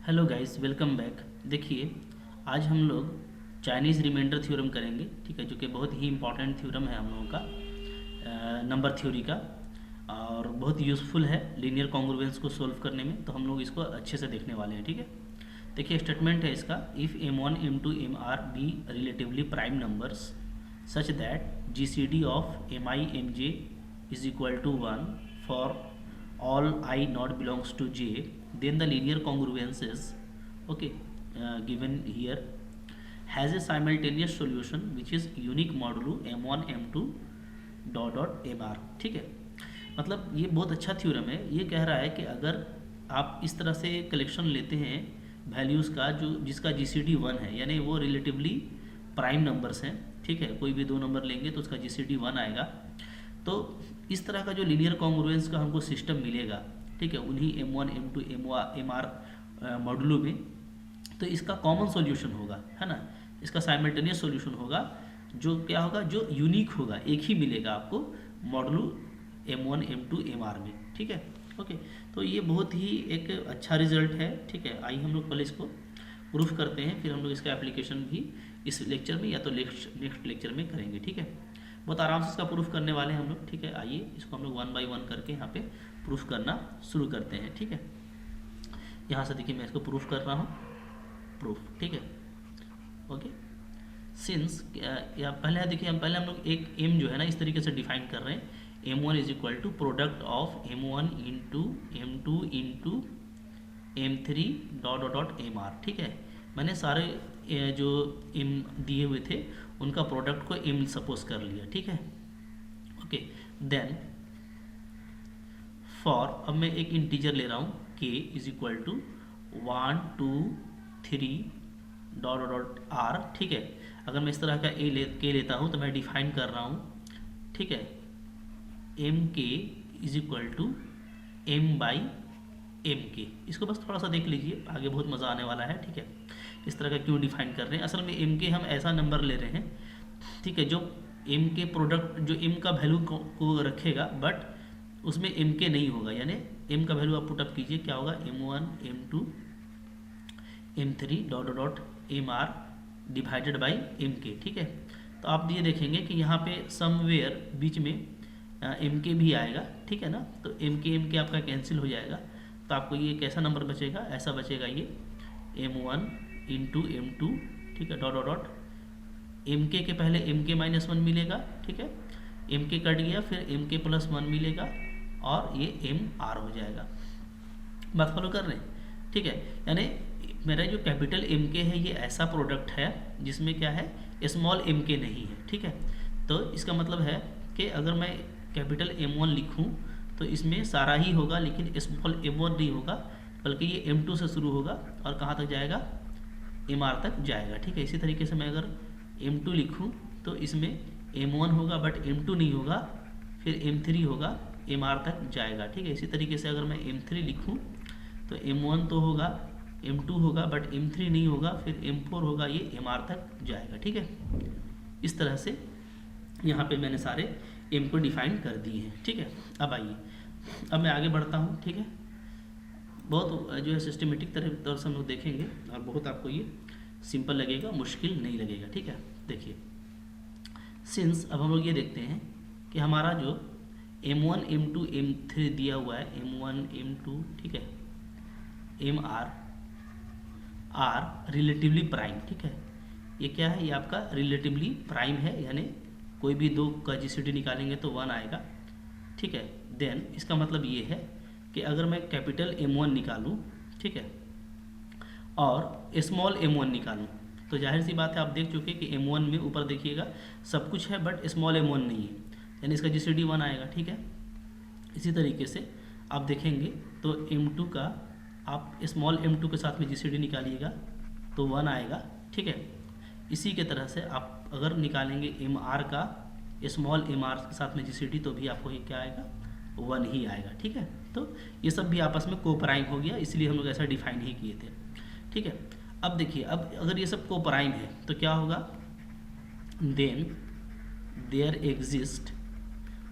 Hello guys, welcome back. देखिए, आज हम लोग चाइनीज़ रिमाइंडर थ्योरम करेंगे, ठीक है, जो कि बहुत ही इंपॉर्टेंट थ्योरम है हम लोगों का नंबर थ्योरी का, और बहुत यूज़फुल है लीनियर कॉन्ग्रुएंस को सॉल्व करने में। तो हम लोग इसको अच्छे से देखने वाले हैं, ठीक है। देखिए, स्टेटमेंट है इसका, if m1 m2 mr B relatively prime numbers such that gcd of mi mj is equal to 1 for all I not belongs to j, then the linear congruence is okay given here has a simultaneous solution which is unique modulo m1 m2 dot mr। ठीक है, मतलब ये बहुत अच्छा theorem है। ये कह रहा है कि अगर आप इस तरह से कलेक्शन लेते हैं वैल्यूज़ का जो जिसका जीसीडी 1 है, यानी वो रिलेटिवली प्राइम नंबर्स हैं, ठीक है, कोई भी दो नंबर लेंगे तो उसका जीसीडी 1 आएगा। तो इस तरह का जो लीनियर कॉन्ग्रुएंस का हमको सिस्टम मिलेगा, ठीक है, उन्हीं m1 m2 mr मॉडुलो में, तो इसका कॉमन सॉल्यूशन होगा, है ना, इसका साइमल्टेनियस सॉल्यूशन होगा, जो क्या होगा, जो यूनिक होगा, एक ही मिलेगा आपको मॉडुलो m1 m2 mr में, ठीक है। ओके, तो ये बहुत ही एक अच्छा रिजल्ट है, ठीक है। आइए हम लोग पहले इसको प्रूफ करते हैं, फिर हम लोग इसका एप्लीकेशन भी इस लेक्चर में या तो नेक्स्ट लेक्चर में करेंगे, ठीक है। बहुत आराम से इसका प्रूफ करने वाले हैं हम लोग, ठीक है। आइए इसको हम लोग 1 बाय 1 करके यहाँ पे प्रूफ करना शुरू करते हैं, ठीक है। यहाँ से देखिए मैं इसको प्रूफ कर रहा हूँ, प्रूफ, ठीक है। ओके, सिंस या पहले देखिए हम लोग एक m जो है ना इस तरीके से डिफाइन कर रहे हैं, m1 is equal to product of m1 into m2 into m3 dot dot dot mr, ठीक है। मैंने सारे जो m दिए हुए थे उनका प्रोडक्ट को m सपोज कर लिया, ठीक है। ओके, देन फॉर, अब मैं एक इंटीजर ले रहा हूँ k is equal to 1 2 3 dot dot dot r, ठीक है। अगर मैं इस तरह का k लेता हूँ तो मैं डिफाइन कर रहा हूँ, ठीक है, M K is equal to M by M K. इसको बस थोड़ा सा देख लीजिए, आगे बहुत मज़ा आने वाला है, ठीक है। इस तरह का क्यों डिफाइन कर रहे हैं, असल में एम के हम ऐसा नंबर ले रहे हैं, ठीक है, जो एम के प्रोडक्ट जो एम का वैल्यू को रखेगा बट उसमें एम के नहीं होगा, यानी एम का वैल्यू आप पुटअप कीजिए, क्या होगा, m1 m2 m3 dot dot mr divided by mk, ठीक है। तो आप ये देखेंगे कि यहाँ पे समवेयर बीच में एम के भी आएगा, ठीक है ना। तो एम के आपका कैंसिल हो जाएगा, तो आपको ये कैसा नंबर बचेगा, ऐसा बचेगा ये m1 इंटू m2, ठीक है, डॉट डॉट डॉट एम के पहले एम के माइनस 1 मिलेगा, ठीक है, एम के कट गया, फिर एम के प्लस 1 मिलेगा और ये एम आर हो जाएगा। बात फॉलो कर रहे हैं, ठीक है। यानी मेरा जो कैपिटल एम के है ये ऐसा प्रोडक्ट है जिसमें क्या है, स्मॉल एम के नहीं है, ठीक है। तो इसका मतलब है कि अगर मैं कैपिटल M1 लिखूं तो इसमें सारा ही होगा, लेकिन स्मॉल m1 नहीं होगा, बल्कि ये m2 से शुरू होगा और कहाँ तक जाएगा, mr तक जाएगा, ठीक है। इसी तरीके से मैं अगर m2 लिखूं तो इसमें m1 होगा बट m2 नहीं होगा, फिर m3 होगा, mr तक जाएगा, ठीक है। इसी तरीके से अगर मैं m3 लिखूं तो m1 तो होगा, m2 होगा बट m3 नहीं होगा, फिर m4 होगा, ये mr तक जाएगा, ठीक है। इस तरह से यहाँ पे मैंने सारे m को डिफाइन कर दिए हैं, ठीक है। अब आइए, अब मैं आगे बढ़ता हूँ, ठीक है। बहुत जो है सिस्टमेटिक तरह से हम लोग देखेंगे और बहुत आपको ये सिंपल लगेगा, मुश्किल नहीं लगेगा, ठीक है। देखिए, सिंस अब हम लोग ये देखते हैं कि हमारा जो m1 m2 m3 दिया हुआ है, m1 m2, ठीक है, mr आर रिलेटिवली प्राइम, ठीक है। ये क्या है, ये आपका रिलेटिवली प्राइम है, यानी कोई भी दो का जीसीडी निकालेंगे तो 1 आएगा, ठीक है। देन इसका मतलब ये है कि अगर मैं कैपिटल M1 निकालूं, ठीक है, और स्मॉल m1 निकालूं, तो जाहिर सी बात है आप देख चुके कि m1 में ऊपर देखिएगा सब कुछ है बट स्मॉल m1 नहीं है, यानी इसका जीसीडी 1 आएगा, ठीक है। इसी तरीके से आप देखेंगे तो m2 का आप स्मॉल m2 के साथ में जीसीडी निकालिएगा तो 1 आएगा, ठीक है। इसी के तरह से आप अगर निकालेंगे mr का स्मॉल mr के साथ में जीसीडी तो भी आपको ये क्या आएगा, 1 ही आएगा, ठीक है। तो ये सब भी आपस में कोप्राइम हो गया, इसलिए हम लोग ऐसा डिफाइन ही किए थे, ठीक है। अब देखिए, अब अगर ये सब कोप्राइम है तो क्या होगा, देन देयर एग्जिस्ट,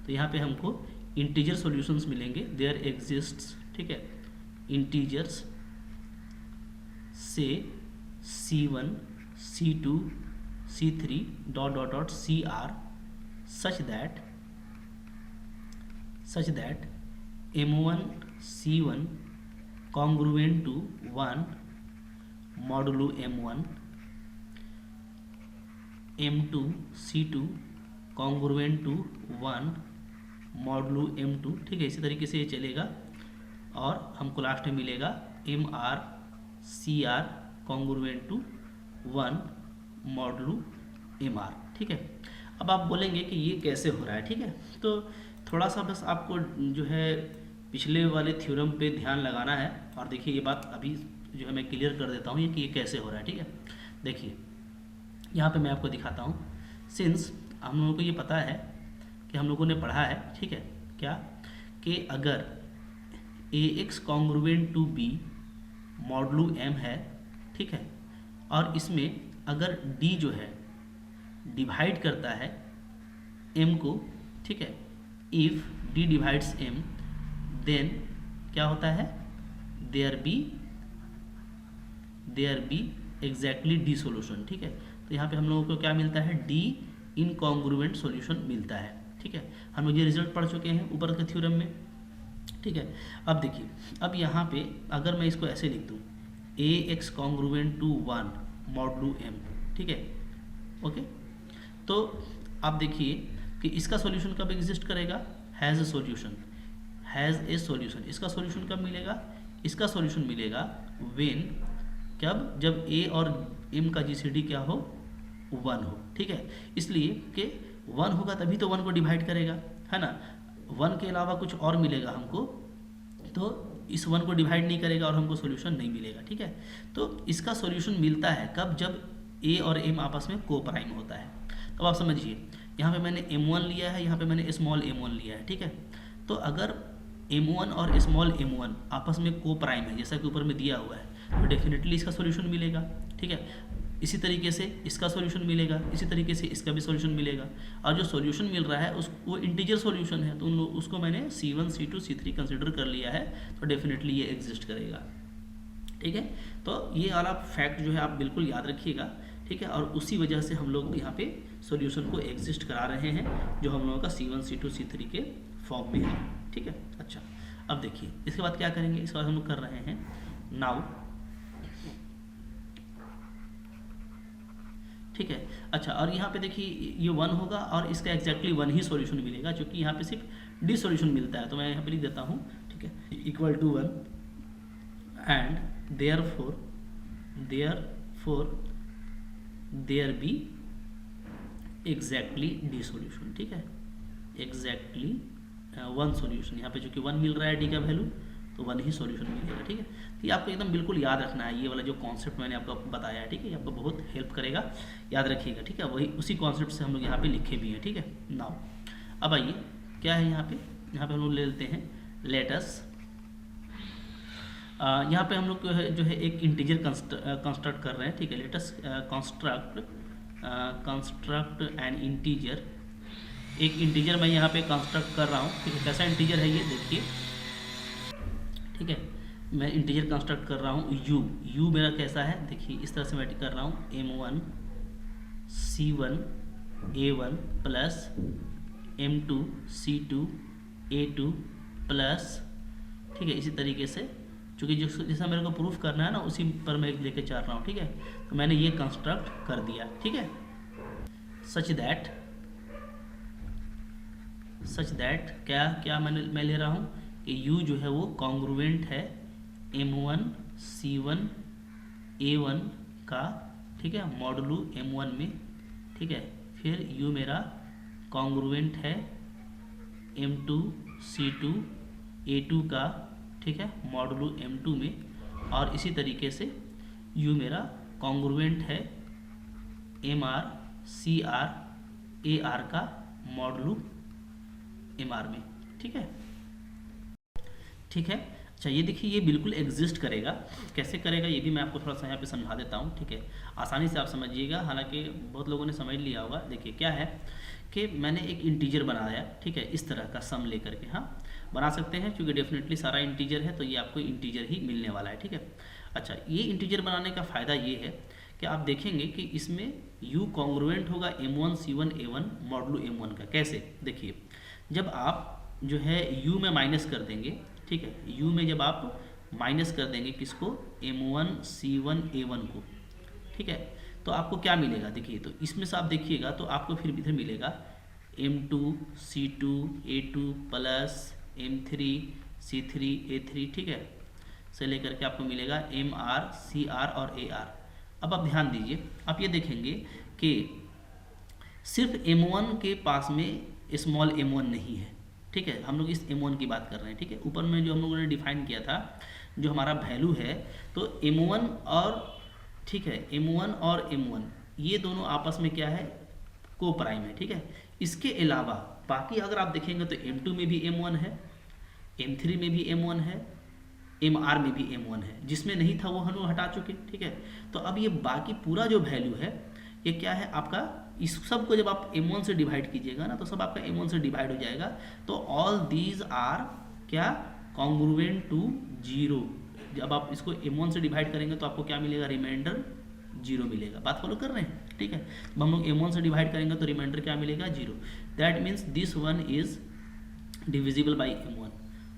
तो यहाँ पे हमको इंटीजर सॉल्यूशंस मिलेंगे, देयर एग्जिस्ट्स, ठीक है, इंटीजर्स से C1 C2 C3 dot dot dot CR such that M1 C1 congruent to 1 modulo M1, M2 C2 congruent to 1 modulo M2, ठीक है। इसी तरीके से ये चलेगा और हमको लास्ट में मिलेगा MR CR congruent to 1 modulo MR, ठीक है। अब आप बोलेंगे कि ये कैसे हो रहा है, ठीक है। तो थोड़ा सा बस आपको जो है पिछले वाले थ्योरम पे ध्यान लगाना है और देखिए ये बात अभी जो है मैं क्लियर कर देता हूँ कि ये कैसे हो रहा है, ठीक है। देखिए यहाँ पे मैं आपको दिखाता हूँ। सिंस हम लोगों को ये पता है कि हम लोगों ने पढ़ा है, ठीक है, क्या कि अगर AX congruent to B modulo M है, ठीक है, और इसमें अगर D जो है डिवाइड करता है M को, ठीक है, if D divides M then क्या होता है, there be exactly D solution, ठीक है। तो यहाँ पे हम लोगों को क्या मिलता है, D इनकॉन्ग्रुएंट सॉल्यूशन मिलता है, ठीक है। हम लोग ये रिजल्ट पढ़ चुके हैं ऊपर के थ्योरम में, ठीक है। अब देखिए, अब यहाँ पे अगर मैं इसको ऐसे लिख दूँ AX congruent to 1 modulo M, ठीक है, ओके। तो आप देखिए कि इसका सॉल्यूशन कब एग्जिस्ट करेगा, हैज़ ए सॉल्यूशन। इसका सॉल्यूशन कब मिलेगा, इसका सॉल्यूशन मिलेगा व्हेन, कब, जब A और M का GCD क्या हो, 1 हो, ठीक है। इसलिए कि 1 होगा तभी तो 1 को डिवाइड करेगा, है ना। 1 के अलावा कुछ और मिलेगा हमको तो इस 1 को डिवाइड नहीं करेगा और हमको सॉल्यूशन नहीं मिलेगा, ठीक है। तो इसका सॉल्यूशन मिलता है कब, जब A और M आपस में को प्राइम होता है। तो आप समझिए यहाँ पे मैंने M1 लिया है, यहाँ पे मैंने स्मॉल m1 लिया है, ठीक है। तो अगर M1 और स्मॉल m1 आपस में को प्राइम है जैसा कि ऊपर में दिया हुआ है, तो डेफिनेटली इसका सॉल्यूशन मिलेगा, ठीक है। इसी तरीके से इसका सॉल्यूशन मिलेगा, इसी तरीके से इसका भी सॉल्यूशन मिलेगा। और जो सॉल्यूशन मिल रहा है वो इंटीजर सॉल्यूशन है, तो उसको मैंने C1 C2 C3 कंसिडर कर लिया है, तो डेफिनेटली ये एग्जिस्ट करेगा, ठीक है। तो ये वाला फैक्ट जो है आप बिल्कुल याद रखिएगा, ठीक है। और उसी वजह से हम लोग यहाँ पे सॉल्यूशन को एग्जिस्ट करा रहे हैं जो हम लोगों का C1 C2 C3 के फॉर्म में है, ठीक है। अच्छा, अब देखिए इसके बाद क्या करेंगे, इसके बाद हम लोग कर रहे हैं नाउ, ठीक है। अच्छा, और यहाँ पे देखिए ये 1 होगा और इसका एग्जैक्टली 1 ही सॉल्यूशन मिलेगा, क्योंकि यहाँ पे सिर्फ D सॉल्यूशन मिलता है। तो मैं यहाँ पे लिख देता हूँ, ठीक है, equal to 1 and therefore there be exactly D solution, ठीक है, एग्जैक्टली 1 सॉल्यूशन। यहाँ पे चूंकि 1 मिल रहा है D का वैल्यू, तो 1 ही सॉल्यूशन मिलेगा, ठीक है। तो ये आपको एकदम बिल्कुल याद रखना है, ये वाला जो कॉन्सेप्ट मैंने आपको बताया है, ठीक है, ये आपको बहुत हेल्प करेगा, याद रखिएगा, ठीक है। वही उसी कॉन्सेप्ट से हम लोग यहाँ पे लिखे भी हैं, ठीक है। नाउ अब आइए क्या है यहाँ पे हम लोग ले लेते हैं लेटस। यहाँ पे हम लोग जो है एक इंटीजर कंस्ट्रक्ट कर रहे हैं, ठीक है। लेटस कंस्ट्रक्ट एन इंटीजर, एक इंटीजर मैं यहाँ पे कंस्ट्रक्ट कर रहा हूँ, ठीक है। कैसा इंटीजर है ये देखिए, ठीक है। मैं इंटीजर कंस्ट्रक्ट कर रहा हूँ u मेरा कैसा है, देखिए इस तरह से मैं कर रहा हूँ M1 C1 A1 plus M2 C2 A2 plus, ठीक है। इसी तरीके से चूँकि जैसा मेरे को प्रूफ करना है ना, उसी पर मैं लेके चल रहा हूँ, ठीक है। तो मैंने ये कंस्ट्रक्ट कर दिया, ठीक है। सच दैट क्या मैं ले रहा हूँ कि u जो है वो कॉन्ग्रुएंट है M1 C1 A1 का, ठीक है, मॉडुलो M1 में, ठीक है। फिर u मेरा कॉन्ग्रुएंट है M2 C2 A2 का, ठीक है, मॉडुलो M2 में। और इसी तरीके से u मेरा कॉन्ग्रुएंट है MR CR AR का मॉडुलो MR में, ठीक है, ठीक है। अच्छा, ये देखिए ये बिल्कुल एग्जिस्ट करेगा, कैसे करेगा ये भी मैं आपको थोड़ा सा यहाँ पे समझा देता हूँ, ठीक है। आसानी से आप समझिएगा, हालांकि बहुत लोगों ने समझ लिया होगा। देखिए क्या है कि मैंने एक इंटीजर बनाया, ठीक है, इस तरह का सम लेकर के, हाँ। बना सकते हैं, क्योंकि डेफिनेटली सारा इंटीजर है तो ये आपको इंटीजर ही मिलने वाला है, ठीक है। अच्छा, ये इंटीजर बनाने का फ़ायदा ये है कि आप देखेंगे कि इसमें u कॉन्ग्रुएंट होगा m1 c1 a1 modulo m1 का। कैसे, देखिए, जब आप जो है u में माइनस कर देंगे, ठीक है, u में जब आप माइनस कर देंगे किसको, m1 c1 a1 को, ठीक है, तो आपको क्या मिलेगा, देखिए, तो इसमें से आप देखिएगा तो आपको फिर इधर मिलेगा m2 c2 a2 plus m3 c3 a3, ठीक है, से लेकर के आपको मिलेगा mr cr और ar। अब आप ध्यान दीजिए, आप ये देखेंगे कि सिर्फ m1 के पास में स्मॉल m1 नहीं है, ठीक है, हम लोग इस m1 की बात कर रहे हैं, ठीक है। ऊपर में जो हम लोगों ने डिफाइन किया था, जो हमारा वैल्यू है, तो m1 और, ठीक है, m1 और m1 ये दोनों आपस में क्या है, को प्राइम है, ठीक है। इसके अलावा बाकी अगर आप देखेंगे तो m2 में भी m1 है, m3 में भी m1 है, mr में भी m1 है, जिसमें नहीं था वो हम लोग हटा चुके, ठीक है। तो अब ये बाकी पूरा जो वैल्यू है ये क्या है आपका, इस सब को जब आप m1 से डिवाइड कीजिएगा ना तो सब आपका m1 से डिवाइड हो जाएगा, तो ऑल दीज आर क्या, कॉन्ग्रुएंट टू 0। जब आप इसको m1 से डिवाइड करेंगे तो आपको क्या मिलेगा, रिमाइंडर 0 मिलेगा। बात फॉलो कर रहे हैं, ठीक है। जब हम लोग m1 से डिवाइड करेंगे तो रिमाइंडर क्या मिलेगा, 0। That means this one is divisible by m1।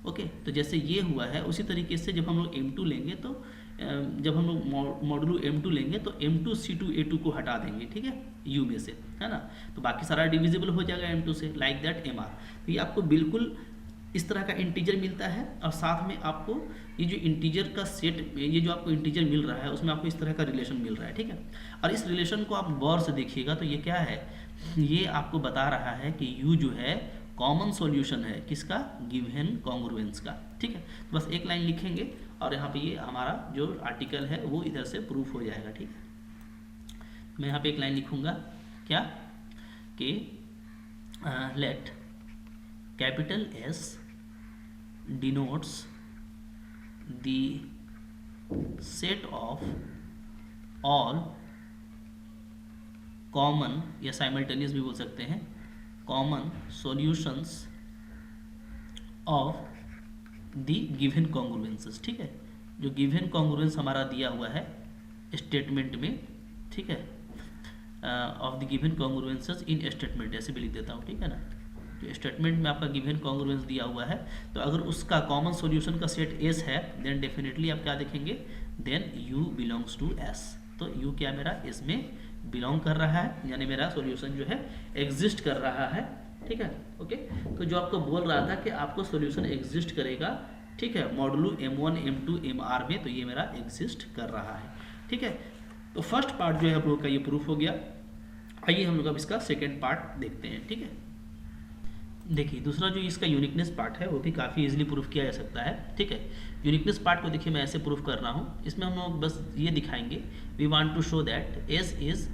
Okay, तो जैसे ये हुआ है उसी तरीके से जब हम लोग m2 लेंगे तो जब हम लोग मॉडुलो m2 लेंगे तो m2 c2 a2 को हटा देंगे, ठीक है, u में से, है ना, तो बाकी सारा डिविजिबल हो जाएगा m2 से, लाइक दैट mr। तो ये आपको बिल्कुल इस तरह का इंटीजर मिलता है, और साथ में आपको ये जो इंटीजर का सेट, ये जो आपको इंटीजर मिल रहा है उसमें आपको इस तरह का रिलेशन मिल रहा है, ठीक है। और इस रिलेशन को आप गौर से देखिएगा तो ये क्या है, ये आपको बता रहा है कि u जो है कॉमन सॉल्यूशन है किसका, गिवन कॉन्ग्रुएंस का, ठीक है। तो बस एक लाइन लिखेंगे और यहाँ पे ये हमारा जो आर्टिकल है वो इधर से प्रूफ हो जाएगा, ठीक है। मैं यहाँ पे एक लाइन लिखूँगा क्या, कि let capital S denotes the set of all common, या साइमल्टेनियस भी बोल सकते हैं, common solutions of the given congruences, ठीक है। जो गिवन कॉन्ग्रुएंस हमारा दिया हुआ है स्टेटमेंट में, ठीक है, of the given congruences in statement, ऐसे भी लिख देता हूँ, ठीक है ना। जो स्टेटमेंट में आपका गिवन कॉन्ग्रुएंस दिया हुआ है, तो अगर उसका कॉमन सॉल्यूशन का सेट S है, देन डेफिनेटली आप क्या देखेंगे, then U belongs to S। तो U क्या मेरा S में बिलोंग कर रहा है, यानी मेरा सॉल्यूशन जो है एग्जिस्ट कर रहा है, ठीक है। ओके, तो जो आपको बोल रहा था कि आपको सॉल्यूशन एग्जिस्ट करेगा, ठीक है, मॉडुलो m1 m2 mr में, तो ये मेरा एग्जिस्ट कर रहा है, ठीक है। तो फर्स्ट पार्ट जो है हम लोग का ये प्रूफ हो गया। आइए हम लोग अब इसका सेकेंड पार्ट देखते हैं, ठीक है। देखिए, दूसरा जो इसका यूनिकनेस पार्ट है वो भी काफ़ी इजीली प्रूफ किया जा सकता है, ठीक है। यूनिकनेस पार्ट को देखिए मैं ऐसे प्रूफ कर रहा हूँ, इसमें हम लोग बस ये दिखाएंगे, we want to show that S is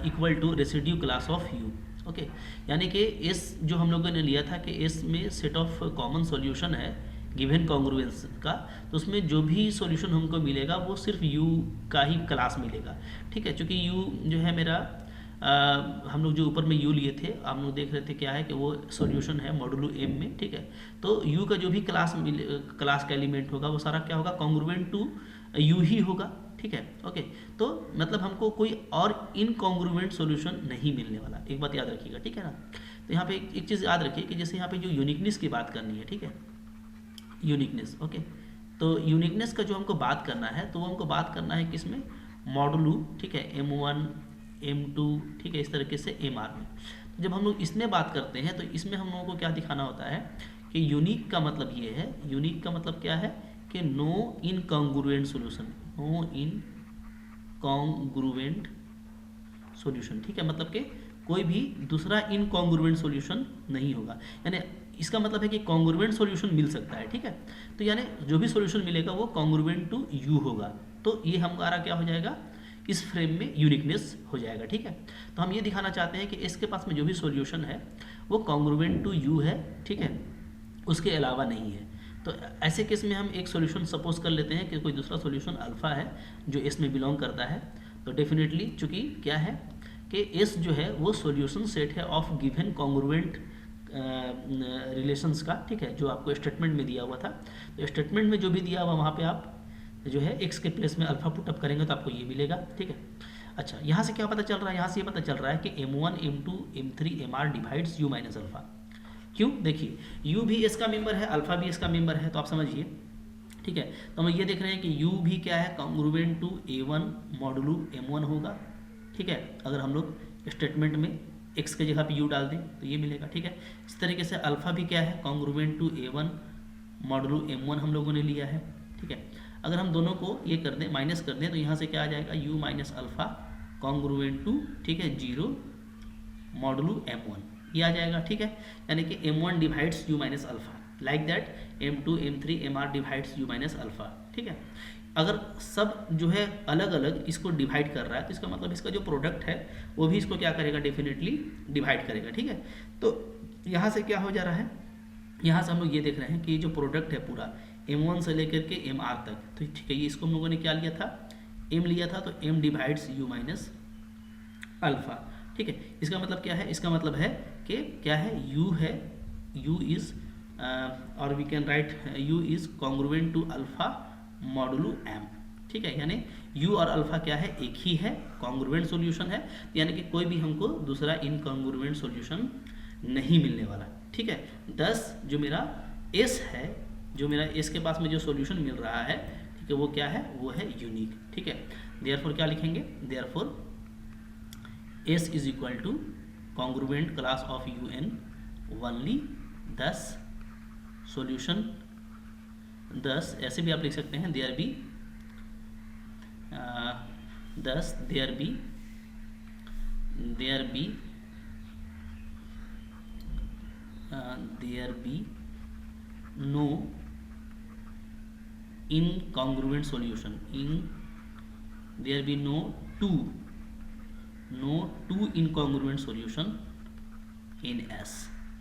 equal to residue class of U। Okay, यानी कि S जो हम लोगों ने लिया था कि S में सेट ऑफ कॉमन सॉल्यूशन है गिवन कॉन्ग्रुएंस का, तो उसमें जो भी सॉल्यूशन हमको मिलेगा वो सिर्फ U का ही क्लास मिलेगा, ठीक है। क्योंकि U जो है मेरा हम लोग जो ऊपर में U लिए थे, हम लोग देख रहे थे क्या है कि वो सॉल्यूशन है मॉडुलो M में, ठीक है। तो U का जो भी क्लास का एलिमेंट होगा वो सारा क्या होगा, कॉन्ग्रुएंट टू U ही होगा, ठीक है। ओके, तो मतलब हमको कोई और इनकॉन्ग्रुएंट सॉल्यूशन नहीं मिलने वाला, एक बात याद रखिएगा, ठीक है ना। तो यहाँ पे एक चीज़ याद रखिए कि जैसे यहाँ पे जो यूनिकनेस की बात करनी है, ठीक है, यूनिकनेस। ओके, तो यूनिकनेस का जो हमको बात करना है तो वो हमको बात करना है किसमें, मॉडुलो, ठीक है, M1 M2, ठीक है, इस तरीके से MR में। तो जब हम लोग इसमें बात करते हैं तो इसमें हम लोगों को क्या दिखाना होता है कि यूनिक का मतलब ये है, यूनिक का मतलब क्या है कि no incongruent solution, no incongruent solution, ठीक है, मतलब कि कोई भी दूसरा इनकॉन्ग्रुएंट सॉल्यूशन नहीं होगा। यानी इसका मतलब है कि कॉन्ग्रुएंट सॉल्यूशन मिल सकता है, ठीक है। तो यानी जो भी सॉल्यूशन मिलेगा वो कॉन्ग्रुएंट टू U होगा, तो ये हमारा क्या हो जाएगा, इस फ्रेम में यूनिकनेस हो जाएगा, ठीक है। तो हम ये दिखाना चाहते हैं कि इसके पास में जो भी सॉल्यूशन है वो कॉन्ग्रुएंट टू U है, ठीक है, उसके अलावा नहीं है। तो ऐसे केस में हम एक सॉल्यूशन सपोज कर लेते हैं कि कोई दूसरा सॉल्यूशन अल्फा है जो S में बिलोंग करता है, तो डेफिनेटली चूंकि क्या है कि S जो है वो सॉल्यूशन सेट है ऑफ गिवन कॉन्ग्रुएंट रिलेशंस का, ठीक है, जो आपको स्टेटमेंट में दिया हुआ था। तो स्टेटमेंट में जो भी दिया हुआ वहाँ पे आप जो है x के प्लेस में अल्फा पुटअप करेंगे तो आपको ये मिलेगा, ठीक है। अच्छा, यहाँ से क्या पता चल रहा है, यहाँ से ये पता चल रहा है कि m1 m2 m3 mr divides u minus alpha. क्यों? देखिए, u भी इसका मेंबर है, अल्फा भी इसका मेंबर है, तो आप समझिए, ठीक है। तो हम ये देख रहे हैं कि u भी क्या है, congruent to a1 modulo m1 होगा, ठीक है। अगर हम लोग स्टेटमेंट में x के जगह पे u डाल दें तो ये मिलेगा, ठीक है। इस तरीके से अल्फा भी क्या है, congruent to a1 modulo m1 हम लोगों ने लिया है, ठीक है। अगर हम दोनों को ये कर दें, माइनस कर दें, तो यहाँ से क्या आ जाएगा, u minus alpha congruent to, ठीक है, 0 मॉडुलो m1, ये आ जाएगा, ठीक है। यानी कि m1 divides u minus alpha, like that m2 m3 mr divides u minus alpha, ठीक है। अगर सब जो है अलग अलग इसको डिवाइड कर रहा है तो इसका मतलब इसका जो प्रोडक्ट है वो भी इसको क्या करेगा, डेफिनेटली डिवाइड करेगा, ठीक है। तो यहाँ से क्या हो जा रहा है, यहाँ से हम लोग ये देख रहे हैं कि जो प्रोडक्ट है पूरा m1 से लेकर के mr तक, तो ठीक है, ये इसको हम लोगों ने क्या लिया था, m लिया था, तो m divides u minus alpha, ठीक है। इसका मतलब क्या है, इसका मतलब है कि क्या है, u है, u इज और we can write u is congruent to alpha modulo m, ठीक है। यानी u और अल्फा क्या है, एक ही है, कॉन्ग्रुएंट सॉल्यूशन है, यानी कि कोई भी हमको दूसरा इनकॉन्ग्रुएंट सॉल्यूशन नहीं मिलने वाला, ठीक है। 10 जो मेरा s है, जो मेरा s के पास में जो सॉल्यूशन मिल रहा है, ठीक है, वो क्या है, वो है यूनिक, ठीक है। देयरफॉर क्या लिखेंगे, therefore s is equal to congruent class of un only 10 solution 10, ऐसे भी आप लिख सकते हैं, there be 10, there be no incongruent solution, there be no two incongruent solution in S,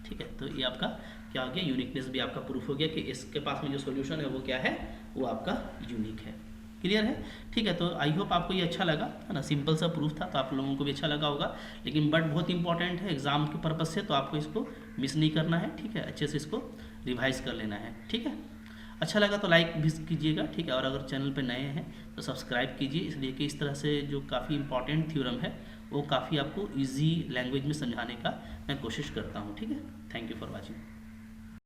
ठीक है। तो ये आपका क्या हो गया, यूनिकनेस भी आपका प्रूफ हो गया कि इसके पास में जो सॉल्यूशन है वो क्या है, वो आपका यूनिक है। क्लियर है, ठीक है। तो आई होप आपको ये अच्छा लगा, है ना, सिंपल सा प्रूफ था, तो आप लोगों को भी अच्छा लगा होगा, लेकिन बट बहुत इंपॉर्टेंट है एग्जाम के पर्पज से, तो आपको इसको मिस नहीं करना है, ठीक है। अच्छे से इसको रिवाइज कर लेना है, ठीक है। अच्छा लगा तो लाइक भी कीजिएगा, ठीक है। और अगर चैनल पर नए हैं तो सब्सक्राइब कीजिए, इसलिए कि इस तरह से जो काफ़ी इंपॉर्टेंट थ्योरम है वो काफ़ी आपको ईजी लैंग्वेज में समझाने का मैं कोशिश करता हूँ, ठीक है। Thank you for watching.